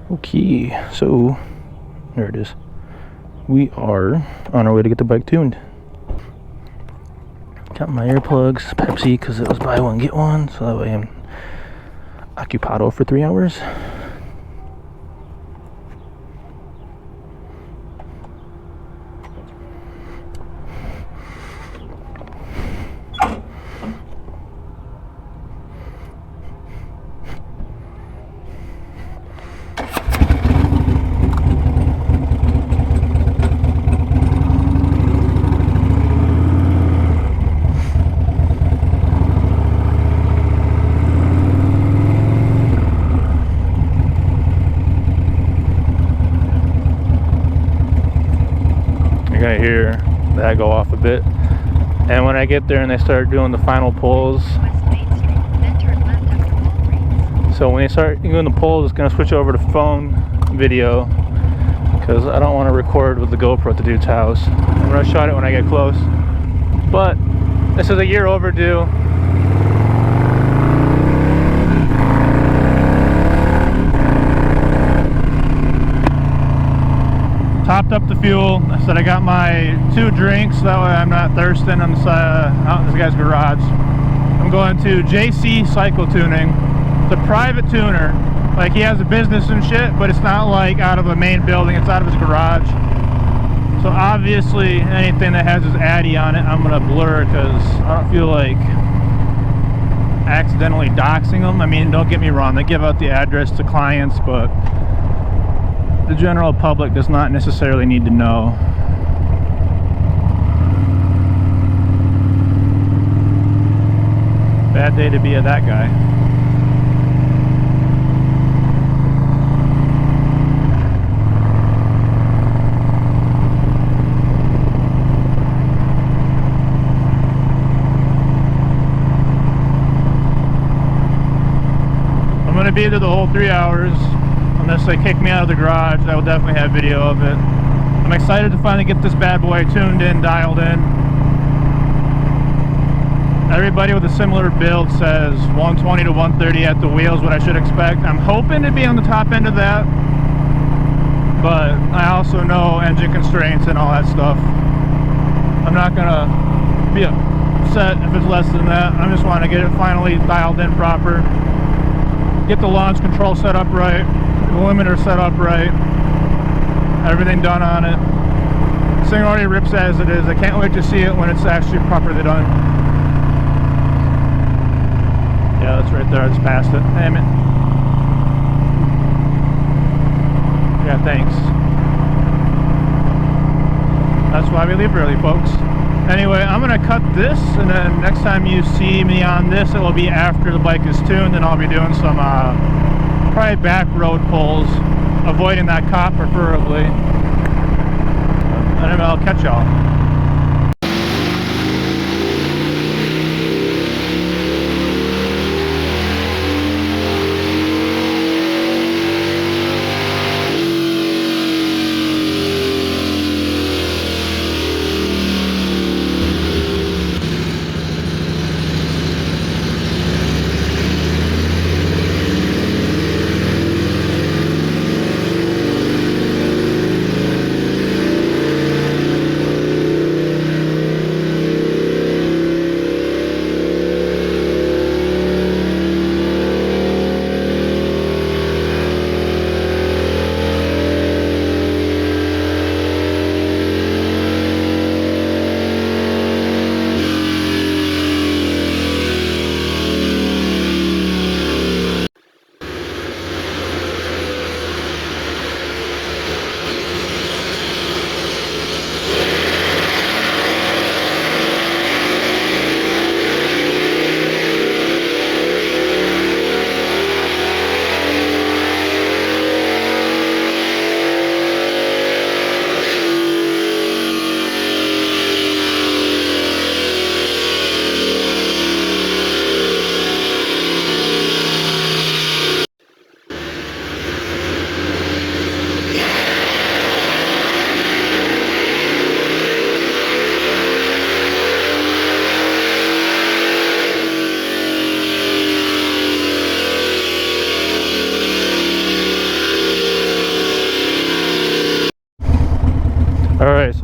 Okay, so there it is. We are on our way to get the bike tuned. Got my earplugs, Pepsi, because it was buy one get one, so that way I'm occupado for 3 hours. You're gonna hear that go off a bit, and when I get there and they start doing the final pulls, so when they start doing the pulls, it's gonna switch over to phone video because I don't want to record with the GoPro at the dude's house. I'm gonna shot it when I get close, but this is a year overdue. Topped up the fuel. I said I got my 2 drinks, that way I'm not thirsting on the side, out in this guy's garage. I'm going to JC Cycle Tuning. It's a private tuner. Like, he has a business and shit, but it's not like out of a main building, it's out of his garage. So obviously anything that has his Addy on it, I'm gonna blur because I don't feel like accidentally doxing them. I mean, don't get me wrong, they give out the address to clients, but the general public does not necessarily need to know. Bad day to be a that guy. I'm gonna be there the whole 3 hours. Unless they kick me out of the garage, I will definitely have video of it. I'm excited to finally get this bad boy tuned in, dialed in. Everybody with a similar build says 120 to 130 at the wheels, what I should expect. I'm hoping to be on the top end of that, but I also know engine constraints and all that stuff. I'm not gonna be upset if it's less than that. I just want to get it finally dialed in proper. Get the launch control set up right. The limiter set up right, everything done on it. This thing already rips as it is. I can't wait to see it when it's actually properly done. Yeah, that's right there. I just passed it. Damn it. Yeah, thanks. That's why we leave early, folks. Anyway, I'm gonna cut this, and then next time you see me on this, it will be after the bike is tuned, and I'll be doing some probably back road pulls, avoiding that cop preferably. And then I'll catch y'all.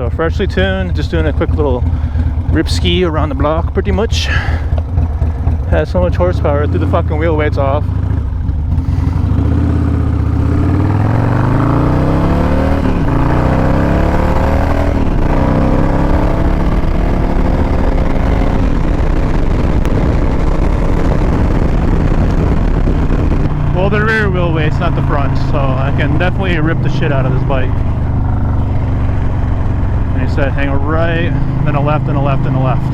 So freshly tuned, just doing a quick little rip ski around the block pretty much. Has so much horsepower, threw the fucking wheel weights off. Well, the rear wheel weights, not the front, so I can definitely rip the shit out of this bike. And he said hang a right, then a left, and a left, and a left.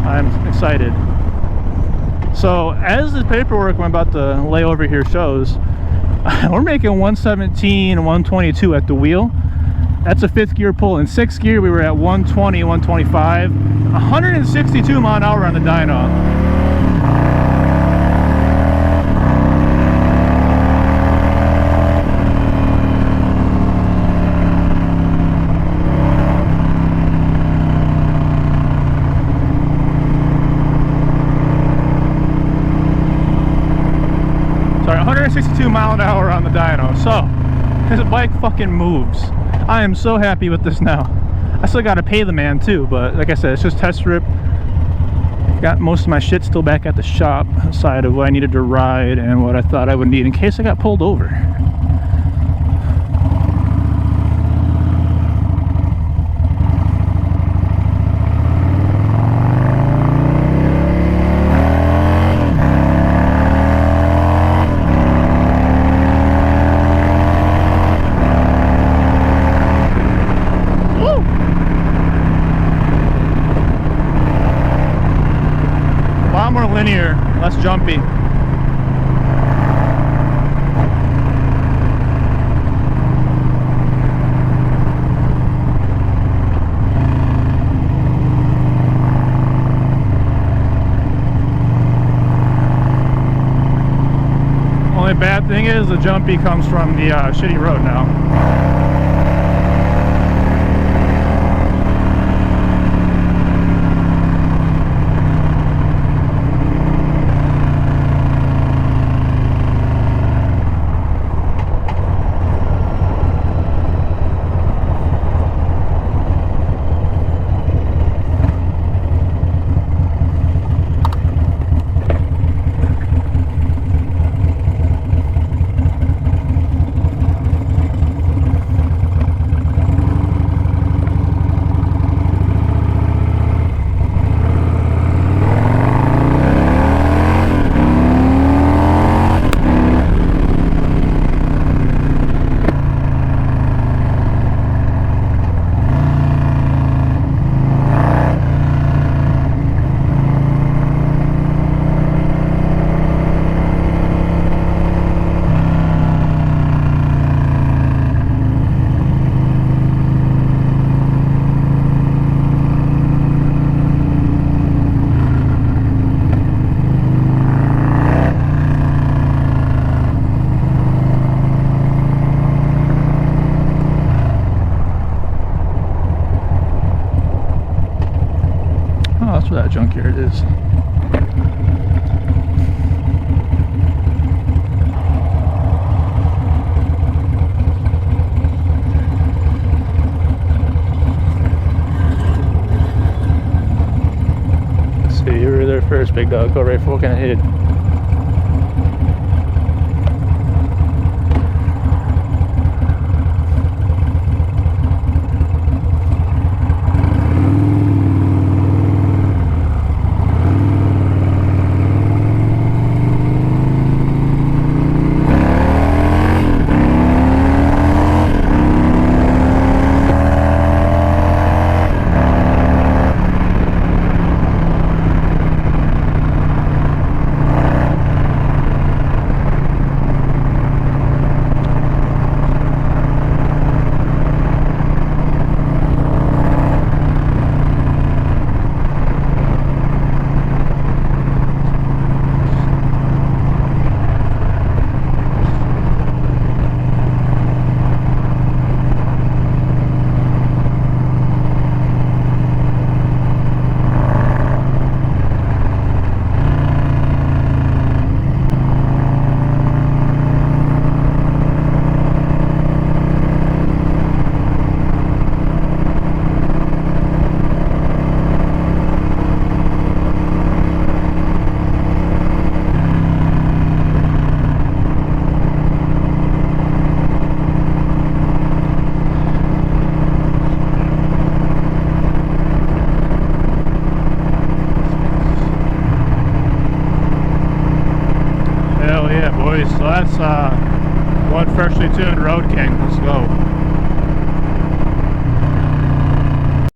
I'm excited. So as the paperwork I'm about to lay over here shows, we're making 117 and 122 at the wheel. That's a 5th gear pull. In 6th gear we were at 120, 125, 162 mile an hour on the dyno. Sorry, 162 mile an hour on the dyno. So this bike fucking moves. I am so happy with this now. I still gotta pay the man too, but like I said, it's just test rip. Got most of my shit still back at the shop, aside of what I needed to ride and what I thought I would need in case I got pulled over. Linear, less jumpy. Only bad thing is the jumpy comes from the shitty road now. That's where that junkyard is. Let's see, you were there first, big dog. Go right for what kind of hit. boys. So that's one freshly tuned Road King. Let's go.